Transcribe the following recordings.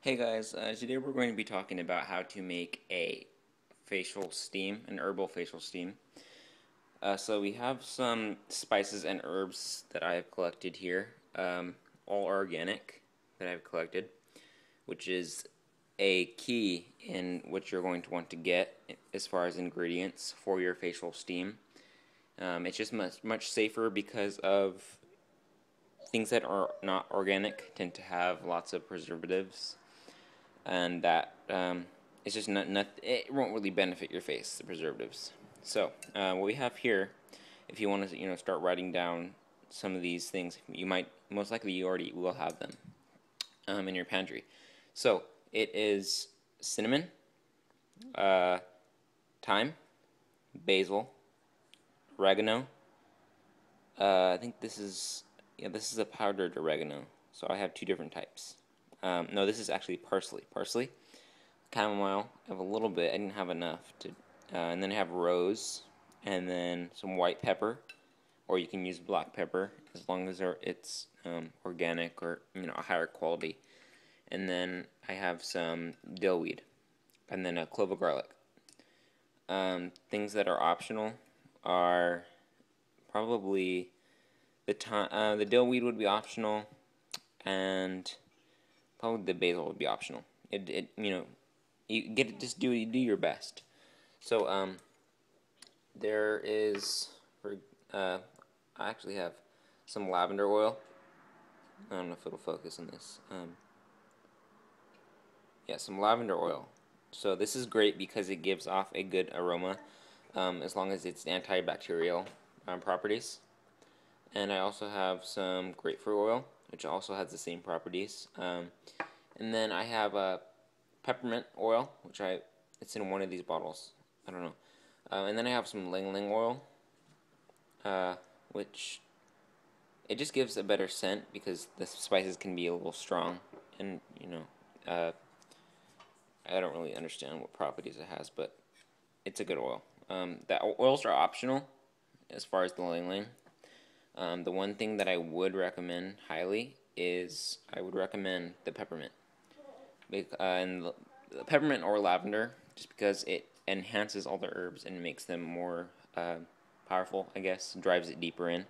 Hey guys, today we're going to be talking about how to make a facial steam, an herbal facial steam. So we have some spices and herbs that I have collected here, all organic that I've collected, which is a key in what you're going to want to get as far as ingredients for your facial steam. It's just much safer because of things that are not organic tend to have lots of preservatives and that it's just not it won't really benefit your face, the preservatives. So what we have here, if you want to start writing down some of these things, you might most likely you already will have them in your pantry. So it is cinnamon, thyme, basil, oregano. I think this is a powdered oregano. So I have two different types. No, this is actually parsley. Parsley, chamomile. I have a little bit. I didn't have enough to. And then I have rose, and then some white pepper, or you can use black pepper as long as it's organic or a higher quality. And then I have some dill weed, and then a clove of garlic. Things that are optional are probably the dill weed would be optional, and probably the basil would be optional. You get it. Just do your best. So there is I actually have some lavender oil. I don't know if it'll focus on this. Yeah, some lavender oil. So this is great because it gives off a good aroma, as long as it's antibacterial properties. And I also have some grapefruit oil, which also has the same properties. And then I have peppermint oil, which it's in one of these bottles. I don't know. And then I have some ling ling oil, which it just gives a better scent because the spices can be a little strong, and I don't really understand what properties it has, but it's a good oil. The oils are optional as far as the ling ling. The one thing that I would recommend highly is I would recommend the peppermint. And the peppermint or lavender, just because it enhances all the herbs and makes them more powerful, I guess, drives it deeper in.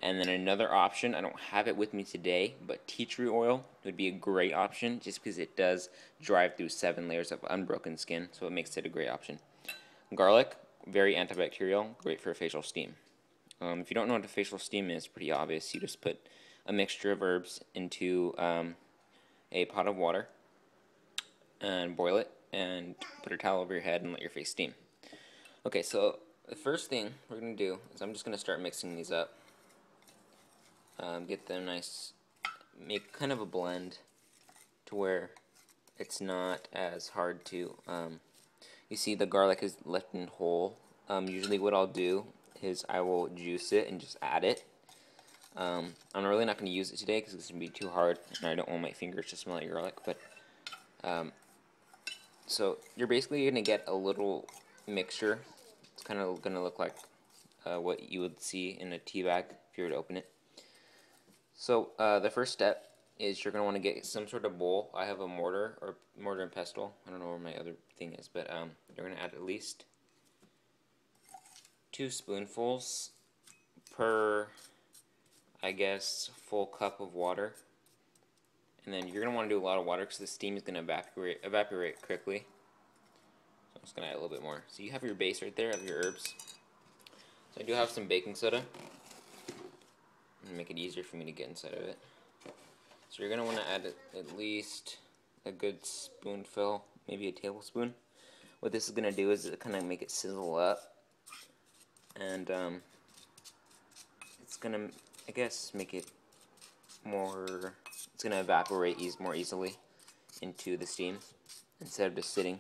And then another option, I don't have it with me today, but tea tree oil would be a great option just because it does drive through 7 layers of unbroken skin, so it makes it a great option. Garlic, very antibacterial, great for a facial steam. If you don't know what a facial steam is, pretty obvious. You just put a mixture of herbs into a pot of water and boil it and put a towel over your head and let your face steam. Okay, so the first thing we're going to do is I'm just going to start mixing these up. Get them nice, make kind of a blend to where it's not as hard to, you see the garlic is left in whole. Usually what I'll do is I will juice it and just add it. I'm really not going to use it today because it's going to be too hard and I don't want my fingers to smell like garlic, but so you're basically going to get a little mixture. It's kind of going to look like what you would see in a tea bag if you were to open it. So the first step is you're going to want to get some sort of bowl. I have a mortar and pestle. I don't know where my other thing is, but you're going to add at least 2 spoonfuls per, I guess, full cup of water. And then you're going to want to do a lot of water because the steam is going to evaporate quickly. So I'm just going to add a little bit more. So you have your base right there of your herbs. So I do have some baking soda. And make it easier for me to get inside of it. So you're going to want to add at least a good spoonful, maybe a tablespoon. What this is going to do is kind of make it sizzle up. And it's going to, I guess, make it more, it's going to evaporate more easily into the steam instead of just sitting.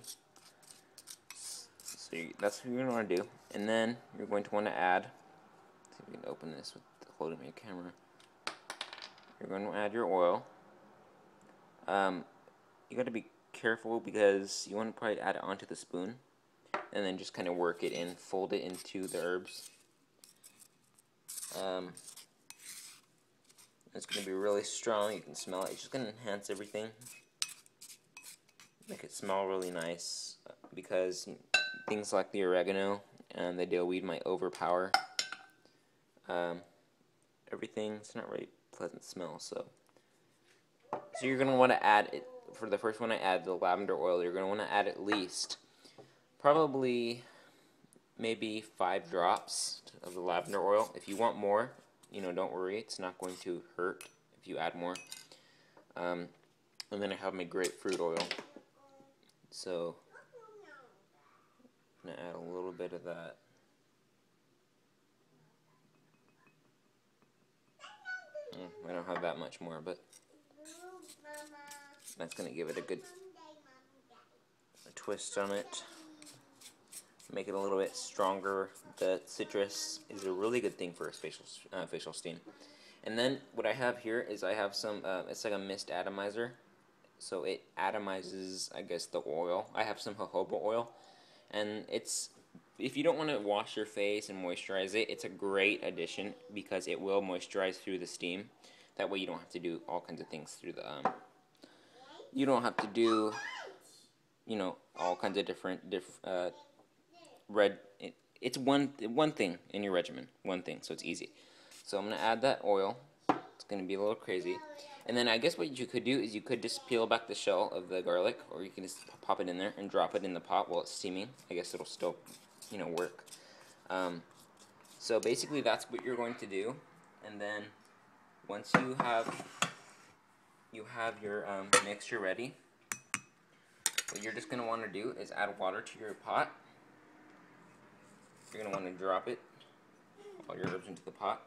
So that's what you're going to want to do. And then you're going to want to add, see if we can open this with holding my camera. You're going to add your oil. You got to be careful because you want to probably add it onto the spoon and then just kind of work it in, fold it into the herbs. It's going to be really strong. You can smell it. It's just going to enhance everything. make it smell really nice, because things like the oregano and the dill weed might overpower everything. It's not really pleasant smell. So you're gonna want to add it. For the first one, I add the lavender oil. You're gonna want to add at least, probably, maybe 5 drops of the lavender oil. If you want more, don't worry. It's not going to hurt if you add more. And then I have my grapefruit oil. So I'm gonna add a little bit of that. I don't have that much more, but that's gonna give it a good twist on it. Make it a little bit stronger. The citrus is a really good thing for a facial steam. And then what I have here is I have some, it's like a mist atomizer. So it atomizes, I guess, the oil. I have some jojoba oil. And if you don't want to wash your face and moisturize it, it's a great addition because it will moisturize through the steam. That way you don't have to do all kinds of things through the, you don't have to do, all kinds of different it's one thing in your regimen, one thing, so it's easy. So I'm going to add that oil. It's going to be a little crazy. And then I guess what you could do is you could just peel back the shell of the garlic, or you can just pop it in there and drop it in the pot while it's steaming. I guess it'll still, work. So basically that's what you're going to do. And then once you have your mixture ready, what you're just going to want to do is add water to your pot. You're going to want to drop it, all your herbs into the pot,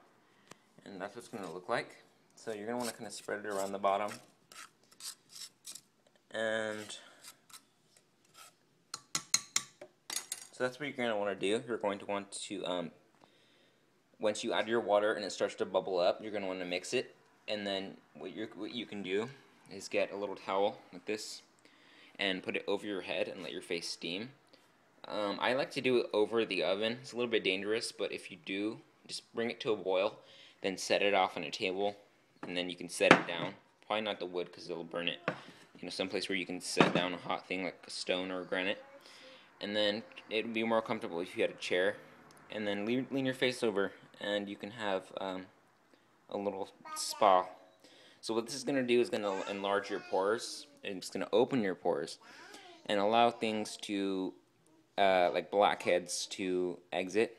and that's what it's going to look like. So you're going to want to kind of spread it around the bottom, and so that's what you're going to want to do. You're going to want to, once you add your water and it starts to bubble up, you're going to want to mix it, and then what you can do is get a little towel like this and put it over your head and let your face steam. I like to do it over the oven. It's a little bit dangerous, but if you do, just bring it to a boil, then set it off on a table, and then you can set it down. Probably not the wood because it'll burn it. Someplace where you can set down a hot thing like a stone or a granite. And then it would be more comfortable if you had a chair. And then lean your face over, and you can have a little spa. So what this is going to do is going to enlarge your pores, and it's going to open your pores and allow things to like blackheads to exit.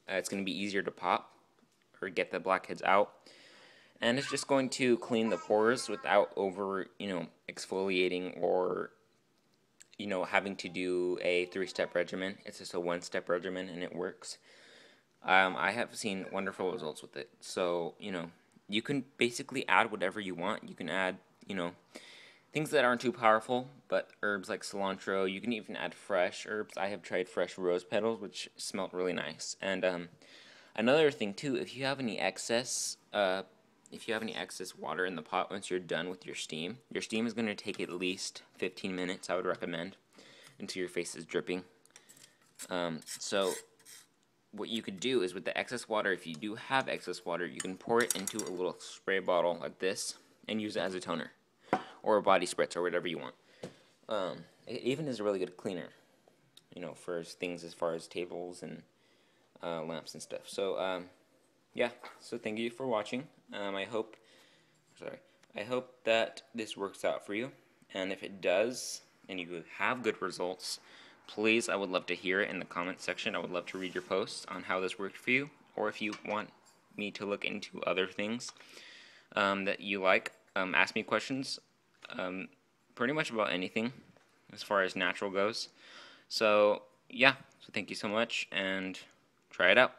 It's going to be easier to pop or get the blackheads out, and it's just going to clean the pores without over exfoliating or having to do a 3-step regimen. It's just a 1-step regimen, and it works. I have seen wonderful results with it. So you can basically add whatever you want. You can add things that aren't too powerful, but herbs like cilantro. You can even add fresh herbs. I have tried fresh rose petals, which smelled really nice. And another thing too, if you have any excess water in the pot once you're done with your steam is going to take at least 15 minutes, I would recommend, until your face is dripping. So what you could do is with the excess water, if you do have excess water, you can pour it into a little spray bottle like this and use it as a toner or a body spritz or whatever you want. It even is a really good cleaner, for things as far as tables and lamps and stuff. So yeah, so thank you for watching. I hope that this works out for you, and if it does and you have good results, please, I would love to hear it in the comment section. I would love to read your posts on how this worked for you, or if you want me to look into other things that you like. Ask me questions pretty much about anything as far as natural goes. So yeah, so thank you so much, and try it out.